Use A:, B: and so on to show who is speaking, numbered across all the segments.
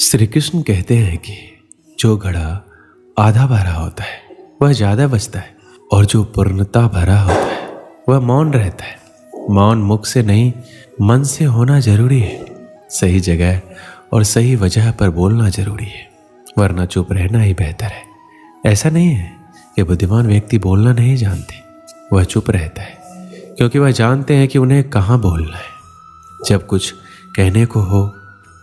A: श्री कृष्ण कहते हैं कि जो घड़ा आधा भरा होता है वह ज्यादा बचता है और जो पूर्णता भरा होता है वह मौन रहता है। मौन मुख से नहीं मन से होना जरूरी है। सही जगह और सही वजह पर बोलना जरूरी है, वरना चुप रहना ही बेहतर है। ऐसा नहीं है कि बुद्धिमान व्यक्ति बोलना नहीं जानते, वह चुप रहता है क्योंकि वह जानते हैं कि उन्हें कहाँ बोलना है। जब कुछ कहने को हो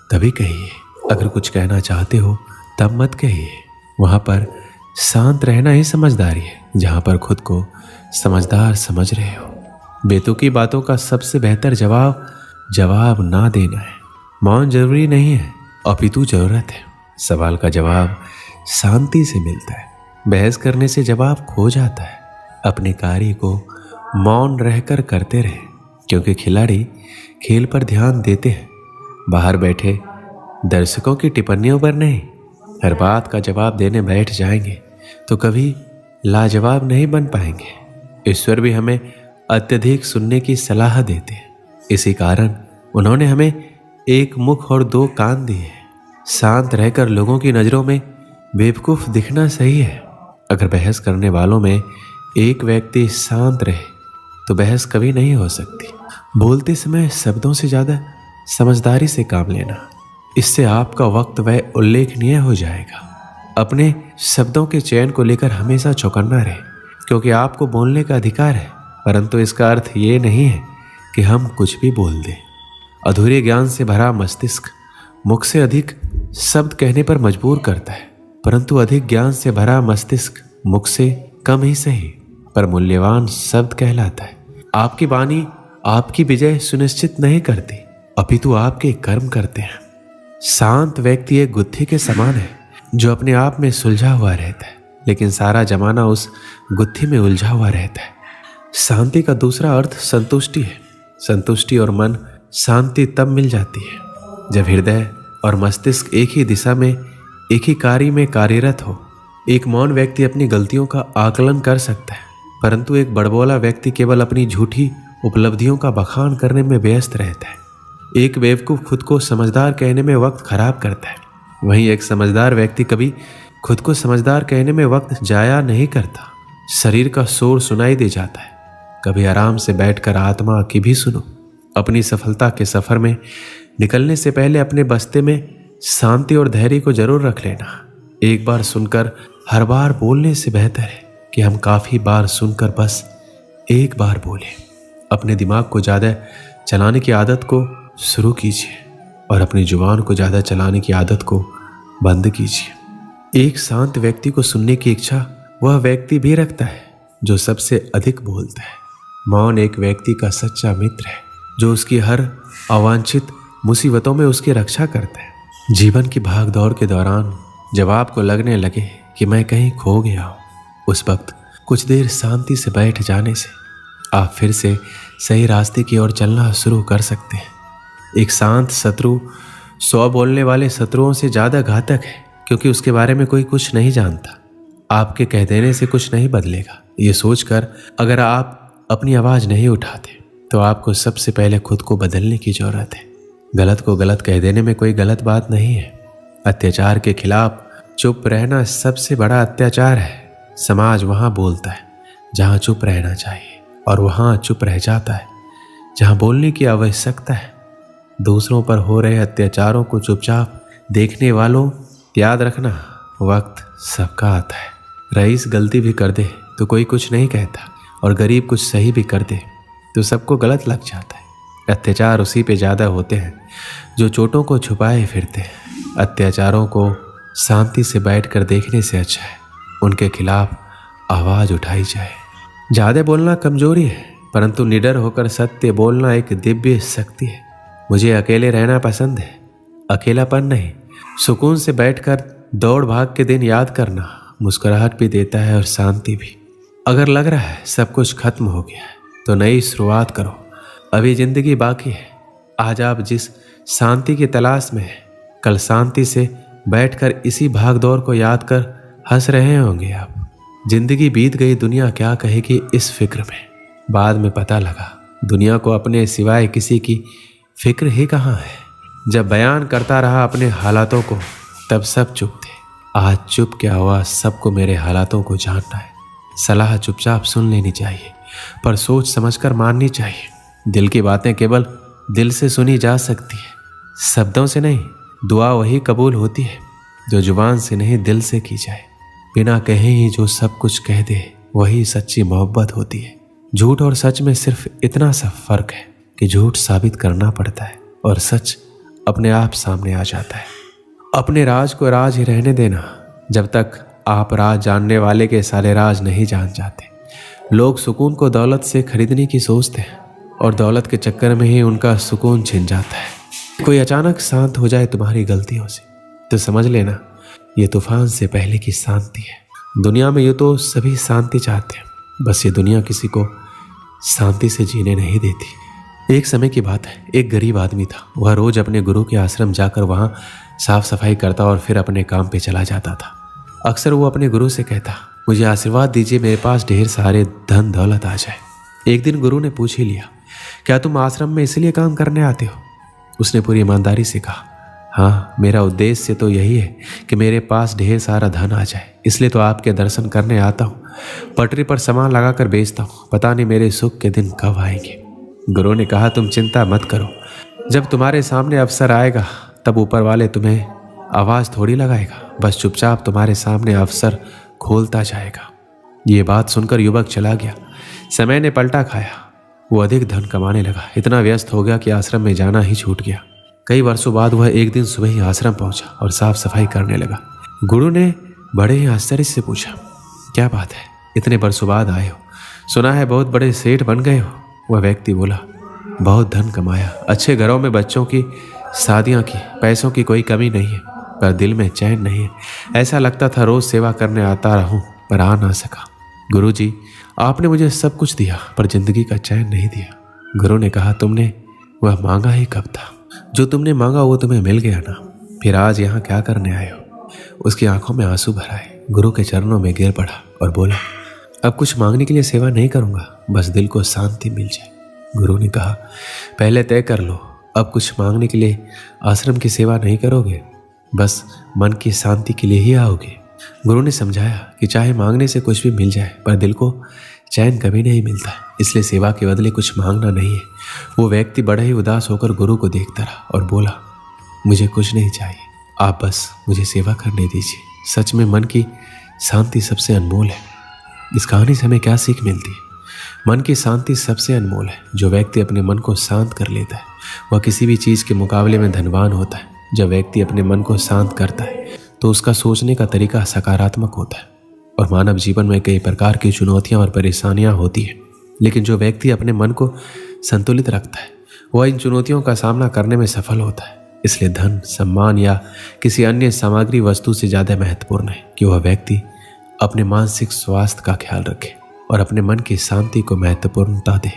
A: तभी कहिए, अगर कुछ कहना चाहते हो तब मत कहिए। वहां पर शांत रहना ही समझदारी है, जहां पर खुद को समझदार समझ रहे हो। बेतुकी बातों का सबसे बेहतर जवाब ना देना है। मौन जरूरी नहीं है, अपितु जरूरत है। सवाल का जवाब शांति से मिलता है, बहस करने से जवाब खो जाता है। अपने कार्य को मौन रहकर करते रहे, क्योंकि खिलाड़ी खेल पर ध्यान देते हैं, बाहर बैठे दर्शकों की टिप्पणियों पर नहीं। हर बात का जवाब देने बैठ जाएंगे तो कभी लाजवाब नहीं बन पाएंगे। ईश्वर भी हमें अत्यधिक सुनने की सलाह देते हैं, इसी कारण उन्होंने हमें एक मुख और दो कान दिए हैं। शांत रहकर लोगों की नजरों में बेवकूफ दिखना सही है। अगर बहस करने वालों में एक व्यक्ति शांत रहे तो बहस कभी नहीं हो सकती। बोलते समय शब्दों से ज्यादा समझदारी से काम लेना, इससे आपका वक्त वह उल्लेखनीय हो जाएगा। अपने शब्दों के चयन को लेकर हमेशा चौकन्ना रहे, क्योंकि आपको बोलने का अधिकार है, परंतु इसका अर्थ ये नहीं है कि हम कुछ भी बोल दें। अधूरे ज्ञान से भरा मस्तिष्क मुख से अधिक शब्द कहने पर मजबूर करता है, परंतु अधिक ज्ञान से भरा मस्तिष्क मुख से कम ही सही पर मूल्यवान शब्द कहलाता है। आपकी वाणी आपकी विजय सुनिश्चित नहीं करती, अपितु आपके कर्म करते हैं। शांत व्यक्ति एक गुत्थी के समान है जो अपने आप में सुलझा हुआ रहता है, लेकिन सारा जमाना उस गुत्थी में उलझा हुआ रहता है। शांति का दूसरा अर्थ संतुष्टि है। संतुष्टि और मन शांति तब मिल जाती है जब हृदय और मस्तिष्क एक ही दिशा में एक ही कार्य में कार्यरत हो। एक मौन व्यक्ति अपनी गलतियों का आकलन कर सकता है, परंतु एक बड़बोला व्यक्ति केवल अपनी झूठी उपलब्धियों का बखान करने में व्यस्त रहता है। एक बेवकूफ खुद को समझदार कहने में वक्त खराब करता है, वहीं एक समझदार व्यक्ति कभी खुद को समझदार कहने में वक्त जाया नहीं करता। शरीर का शोर सुनाई दे जाता है, कभी आराम से बैठकर आत्मा की भी सुनो। अपनी सफलता के सफर में निकलने से पहले अपने बस्ते में शांति और धैर्य को जरूर रख लेना। एक बार सुनकर हर बार बोलने से बेहतर है कि हम काफी बार सुनकर बस एक बार बोलें। अपने दिमाग को ज्यादा चलाने की आदत को शुरू कीजिए और अपनी जुबान को ज्यादा चलाने की आदत को बंद कीजिए। एक शांत व्यक्ति को सुनने की इच्छा वह व्यक्ति भी रखता है जो सबसे अधिक बोलता है। मौन एक व्यक्ति का सच्चा मित्र है जो उसकी हर अवांछित मुसीबतों में उसकी रक्षा करता है। जीवन की भाग दौड़ के दौरान जब आपको लगने लगे कि मैं कहीं खो गया हूँ, उस वक्त कुछ देर शांति से बैठ जाने से आप फिर से सही रास्ते की ओर चलना शुरू कर सकते हैं। एक शांत शत्रु 100 बोलने वाले शत्रुओं से ज्यादा घातक है, क्योंकि उसके बारे में कोई कुछ नहीं जानता। आपके कह देने से कुछ नहीं बदलेगा, ये सोचकर अगर आप अपनी आवाज नहीं उठाते तो आपको सबसे पहले खुद को बदलने की जरूरत है। गलत को गलत कह देने में कोई गलत बात नहीं है। अत्याचार के खिलाफ चुप रहना सबसे बड़ा अत्याचार है। समाज वहां बोलता है जहां चुप रहना चाहिए, और वहां चुप रह जाता है जहां बोलने की आवश्यकता है। दूसरों पर हो रहे अत्याचारों को चुपचाप देखने वालों, याद रखना वक्त सबका आता है। रईस गलती भी कर दे तो कोई कुछ नहीं कहता, और गरीब कुछ सही भी कर दे तो सबको गलत लग जाता है। अत्याचार उसी पे ज्यादा होते हैं जो चोटों को छुपाए फिरते हैं। अत्याचारों को शांति से बैठकर देखने से अच्छा है उनके खिलाफ आवाज उठाई जाए। ज्यादा बोलना कमजोरी है, परंतु निडर होकर सत्य बोलना एक दिव्य शक्ति है। मुझे अकेले रहना पसंद है, अकेलापन नहीं। सुकून से बैठकर दौड़ भाग के दिन याद करना मुस्कुराहट भी देता है और शांति भी। अगर लग रहा है सब कुछ खत्म हो गया है तो नई शुरुआत करो, अभी जिंदगी बाकी है। आज आप जिस शांति की तलाश में हैं, कल शांति से बैठकर इसी भागदौड़ को याद कर हंस रहे होंगे आप। जिंदगी बीत गई, दुनिया क्या कहेगी इस फिक्र में। बाद में पता लगा दुनिया को अपने सिवाय किसी की फिक्र ही कहाँ है। जब बयान करता रहा अपने हालातों को, तब सब चुप थे। आज चुप क्या हुआ, सबको मेरे हालातों को जानना है। सलाह चुपचाप सुन लेनी चाहिए, पर सोच समझकर माननी चाहिए। दिल की बातें केवल दिल से सुनी जा सकती है, शब्दों से नहीं। दुआ वही कबूल होती है जो जुबान से नहीं, दिल से की जाए। बिना कहे ही जो सब कुछ कह दे, वही सच्ची मोहब्बत होती है। झूठ और सच में सिर्फ इतना सा फर्क है कि झूठ साबित करना पड़ता है और सच अपने आप सामने आ जाता है। अपने राज को राज ही रहने देना, जब तक आप राज जानने वाले के सारे राज नहीं जान जाते। लोग सुकून को दौलत से खरीदने की सोचते हैं और दौलत के चक्कर में ही उनका सुकून छिन जाता है। कोई अचानक शांत हो जाए तुम्हारी गलतियों से, तो समझ लेना ये तूफान से पहले की शांति है। दुनिया में ये तो सभी शांति चाहते हैं, बस ये दुनिया किसी को शांति से जीने नहीं देती। एक समय की बात है, एक गरीब आदमी था। वह रोज अपने गुरु के आश्रम जाकर वहाँ साफ सफाई करता और फिर अपने काम पे चला जाता था। अक्सर वो अपने गुरु से कहता, मुझे आशीर्वाद दीजिए, मेरे पास ढेर सारे धन दौलत आ जाए। एक दिन गुरु ने पूछ ही लिया, क्या तुम आश्रम में इसलिए काम करने आते हो? उसने पूरी ईमानदारी से कहा, हाँ, मेरा उद्देश्य तो यही है कि मेरे पास ढेर सारा धन आ जाए, इसलिए तो आपके दर्शन करने आता हूँ। पटरी पर सामान लगाकर बेचता हूँ, पता नहीं मेरे सुख के दिन कब आएंगे। गुरु ने कहा, तुम चिंता मत करो, जब तुम्हारे सामने अवसर आएगा तब ऊपर वाले तुम्हें आवाज़ थोड़ी लगाएगा, बस चुपचाप तुम्हारे सामने अवसर खोलता जाएगा। ये बात सुनकर युवक चला गया। समय ने पलटा खाया, वो अधिक धन कमाने लगा। इतना व्यस्त हो गया कि आश्रम में जाना ही छूट गया। कई वर्षों बाद वह एक दिन सुबह ही आश्रम पहुंचा और साफ सफाई करने लगा। गुरु ने बड़े ही आश्चर्य से पूछा, क्या बात है, इतने वर्षों बाद आए हो? सुना है बहुत बड़े सेठ बन गए हो। वह व्यक्ति बोला, बहुत धन कमाया, अच्छे घरों में बच्चों की शादियां की, पैसों की कोई कमी नहीं है, पर दिल में चैन नहीं है। ऐसा लगता था रोज सेवा करने आता रहूं, पर आ ना सका। गुरु जी, आपने मुझे सब कुछ दिया, पर जिंदगी का चैन नहीं दिया। गुरु ने कहा, तुमने वह मांगा ही कब था? जो तुमने मांगा वो तुम्हें मिल गया ना, फिर आज यहाँ क्या करने आए हो? उसकी आंखों में आंसू भर आए। गुरु के चरणों में गिर पड़ा और बोला, अब कुछ मांगने के लिए सेवा नहीं करूंगा, बस दिल को शांति मिल जाए। गुरु ने कहा, पहले तय कर लो, अब कुछ मांगने के लिए आश्रम की सेवा नहीं करोगे, बस मन की शांति के लिए ही आओगे। गुरु ने समझाया कि चाहे मांगने से कुछ भी मिल जाए, पर दिल को चैन कभी नहीं मिलता, इसलिए सेवा के बदले कुछ मांगना नहीं है। वो व्यक्ति बड़ा ही उदास होकर गुरु को देखता रहा और बोला, मुझे कुछ नहीं चाहिए, आप बस मुझे सेवा करने दीजिए। सच में मन की शांति सबसे अनमोल है। इस कहानी से हमें क्या सीख मिलती है? मन की शांति सबसे अनमोल है। जो व्यक्ति अपने मन को शांत कर लेता है, वह किसी भी चीज़ के मुकाबले में धनवान होता है। जब व्यक्ति अपने मन को शांत करता है तो उसका सोचने का तरीका सकारात्मक होता है। और मानव जीवन में कई प्रकार की चुनौतियां और परेशानियां होती हैं, लेकिन जो व्यक्ति अपने मन को संतुलित रखता है, वह इन चुनौतियों का सामना करने में सफल होता है। इसलिए धन, सम्मान या किसी अन्य सामग्री वस्तु से ज़्यादा महत्वपूर्ण है कि वह व्यक्ति अपने मानसिक स्वास्थ्य का ख्याल रखे और अपने मन की शांति को महत्वपूर्णता दे।